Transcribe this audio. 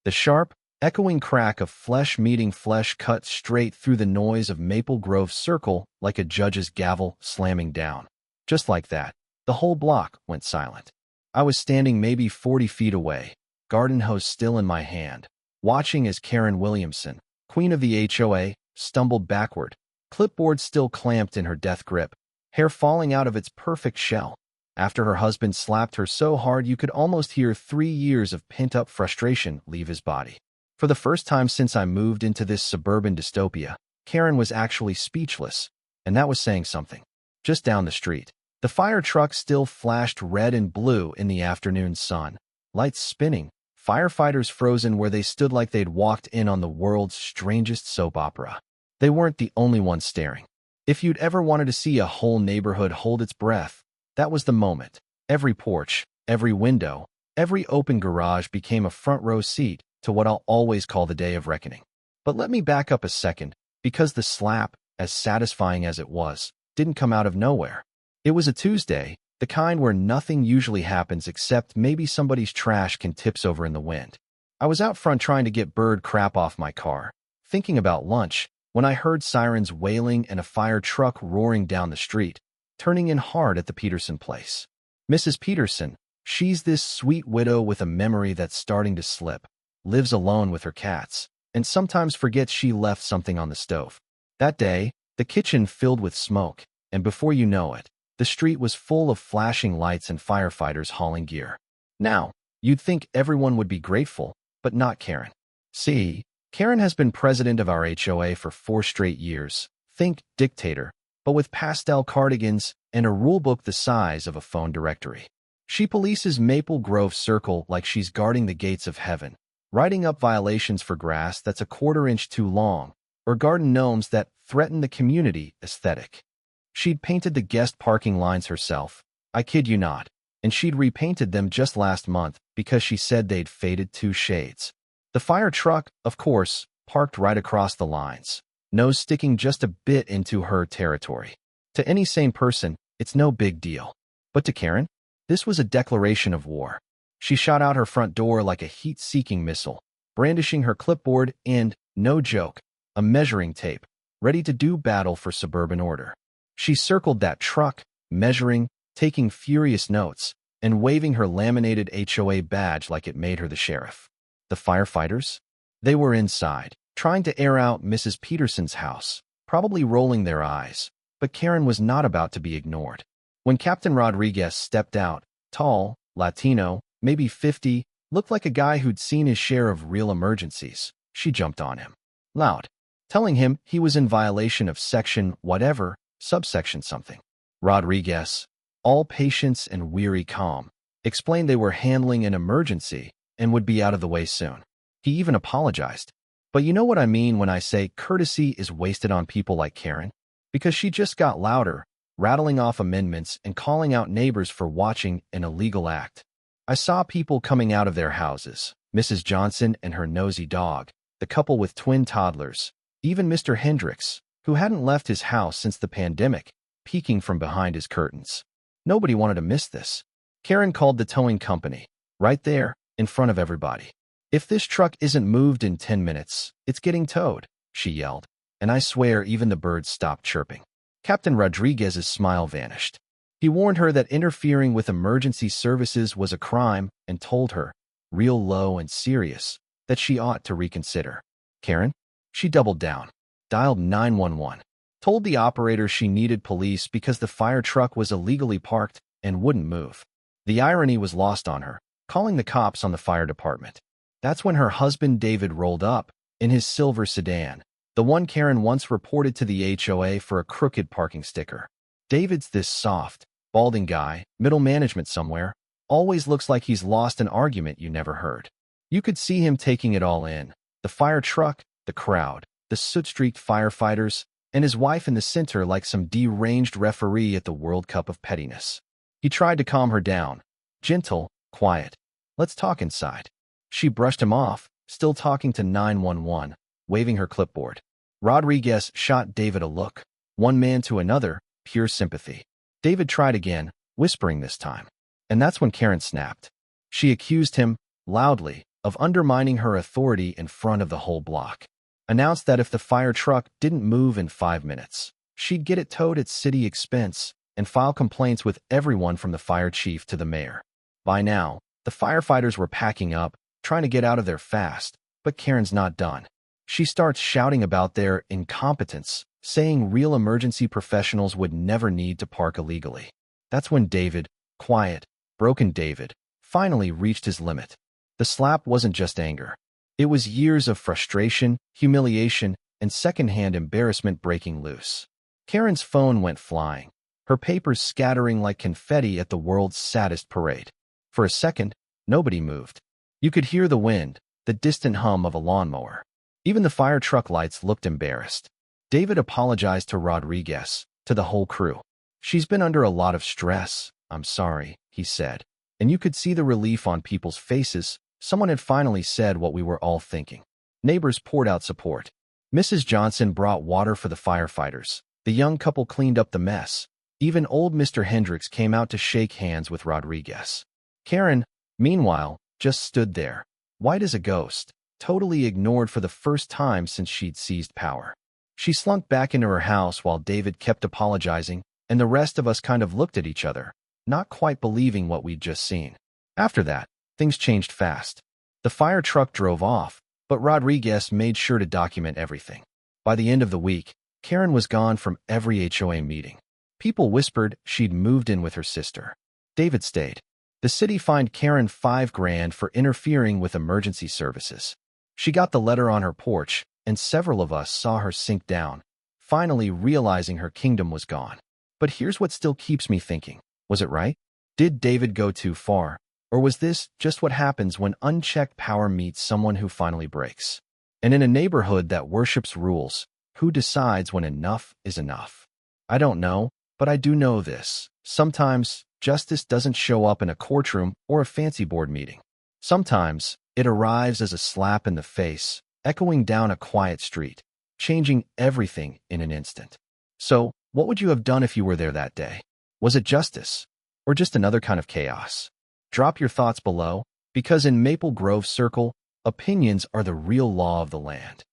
The sharp, echoing crack of flesh meeting flesh cut straight through the noise of Maple Grove's circle like a judge's gavel slamming down. Just like that, the whole block went silent. I was standing maybe 40 feet away, garden hose still in my hand, watching as Karen Williamson, queen of the HOA, stumbled backward, clipboard still clamped in her death grip, hair falling out of its perfect shell, after her husband slapped her so hard you could almost hear 3 years of pent-up frustration leave his body. For the first time since I moved into this suburban dystopia, Karen was actually speechless, and that was saying something. Just down the street, the fire truck still flashed red and blue in the afternoon sun, lights spinning, firefighters frozen where they stood like they'd walked in on the world's strangest soap opera. They weren't the only ones staring. If you'd ever wanted to see a whole neighborhood hold its breath, that was the moment. Every porch, every window, every open garage became a front-row seat to what I'll always call the day of reckoning. But let me back up a second, because the slap, as satisfying as it was, didn't come out of nowhere. It was a Tuesday, the kind where nothing usually happens except maybe somebody's trash can tips over in the wind. I was out front trying to get bird crap off my car, thinking about lunch, when I heard sirens wailing and a fire truck roaring down the street, turning in hard at the Peterson place. Mrs. Peterson, she's this sweet widow with a memory that's starting to slip, lives alone with her cats, and sometimes forgets she left something on the stove. That day, the kitchen filled with smoke, and before you know it, the street was full of flashing lights and firefighters hauling gear. Now, you'd think everyone would be grateful, but not Karen. See, Karen has been president of our HOA for 4 straight years. Think dictator, but with pastel cardigans and a rulebook the size of a phone directory. She polices Maple Grove Circle like she's guarding the gates of heaven, writing up violations for grass that's a 1/4 inch too long, or garden gnomes that threaten the community aesthetic. She'd painted the guest parking lines herself, I kid you not, and she'd repainted them just last month because she said they'd faded 2 shades. The fire truck, of course, parked right across the lines, nose sticking just a bit into her territory. To any sane person, it's no big deal. But to Karen, this was a declaration of war. She shot out her front door like a heat-seeking missile, brandishing her clipboard and, no joke, a measuring tape, ready to do battle for suburban order. She circled that truck, measuring, taking furious notes, and waving her laminated HOA badge like it made her the sheriff. The firefighters? They were inside, trying to air out Mrs. Peterson's house, probably rolling their eyes, but Karen was not about to be ignored. When Captain Rodriguez stepped out, tall, Latino, maybe 50, looked like a guy who'd seen his share of real emergencies, she jumped on him. Loud, telling him he was in violation of section whatever, subsection something. Rodriguez, all patience and weary calm, explained they were handling an emergency and would be out of the way soon. He even apologized. But you know what I mean when I say courtesy is wasted on people like Karen? Because she just got louder, rattling off amendments and calling out neighbors for watching an illegal act. I saw people coming out of their houses, Mrs. Johnson and her nosy dog, the couple with twin toddlers, even Mr. Hendricks, who hadn't left his house since the pandemic, peeking from behind his curtains. Nobody wanted to miss this. Karen called the towing company, right there, in front of everybody. If this truck isn't moved in 10 minutes, it's getting towed, she yelled, and I swear even the birds stopped chirping. Captain Rodriguez's smile vanished. He warned her that interfering with emergency services was a crime and told her, real low and serious, that she ought to reconsider. Karen? She doubled down, dialed 911, told the operator she needed police because the fire truck was illegally parked and wouldn't move. The irony was lost on her, calling the cops on the fire department. That's when her husband David rolled up, in his silver sedan, the one Karen once reported to the HOA for a crooked parking sticker. David's this soft, balding guy, middle management somewhere, always looks like he's lost an argument you never heard. You could see him taking it all in, the fire truck, the crowd, the soot-streaked firefighters, and his wife in the center like some deranged referee at the World Cup of pettiness. He tried to calm her down. Gentle, quiet. Let's talk inside. She brushed him off, still talking to 911, waving her clipboard. Rodriguez shot David a look, one man to another, pure sympathy. David tried again, whispering this time. And that's when Karen snapped. She accused him, loudly, of undermining her authority in front of the whole block. Announced that if the fire truck didn't move in 5 minutes, she'd get it towed at city expense and file complaints with everyone from the fire chief to the mayor. By now, the firefighters were packing up, trying to get out of there fast, but Karen's not done. She starts shouting about their incompetence, saying real emergency professionals would never need to park illegally. That's when David, quiet, broken David, finally reached his limit. The slap wasn't just anger. It was years of frustration, humiliation, and secondhand embarrassment breaking loose. Karen's phone went flying, her papers scattering like confetti at the world's saddest parade. For a second, nobody moved. You could hear the wind, the distant hum of a lawnmower. Even the fire truck lights looked embarrassed. David apologized to Rodriguez, to the whole crew. "She's been under a lot of stress, I'm sorry," he said. And you could see the relief on people's faces. Someone had finally said what we were all thinking. Neighbors poured out support. Mrs. Johnson brought water for the firefighters. The young couple cleaned up the mess. Even old Mr. Hendricks came out to shake hands with Rodriguez. Karen, meanwhile, just stood there, white as a ghost, totally ignored for the first time since she'd seized power. She slunk back into her house while David kept apologizing, and the rest of us kind of looked at each other, not quite believing what we'd just seen. After that, things changed fast. The fire truck drove off, but Rodriguez made sure to document everything. By the end of the week, Karen was gone from every HOA meeting. People whispered she'd moved in with her sister. David stayed. The city fined Karen $5,000 for interfering with emergency services. She got the letter on her porch, and several of us saw her sink down, finally realizing her kingdom was gone. But here's what still keeps me thinking. Was it right? Did David go too far? Or was this just what happens when unchecked power meets someone who finally breaks? And in a neighborhood that worships rules, who decides when enough is enough? I don't know, but I do know this. Sometimes, justice doesn't show up in a courtroom or a fancy board meeting. Sometimes, it arrives as a slap in the face, echoing down a quiet street, changing everything in an instant. So, what would you have done if you were there that day? Was it justice? Or just another kind of chaos? Drop your thoughts below, because in Maple Grove Circle, opinions are the real law of the land.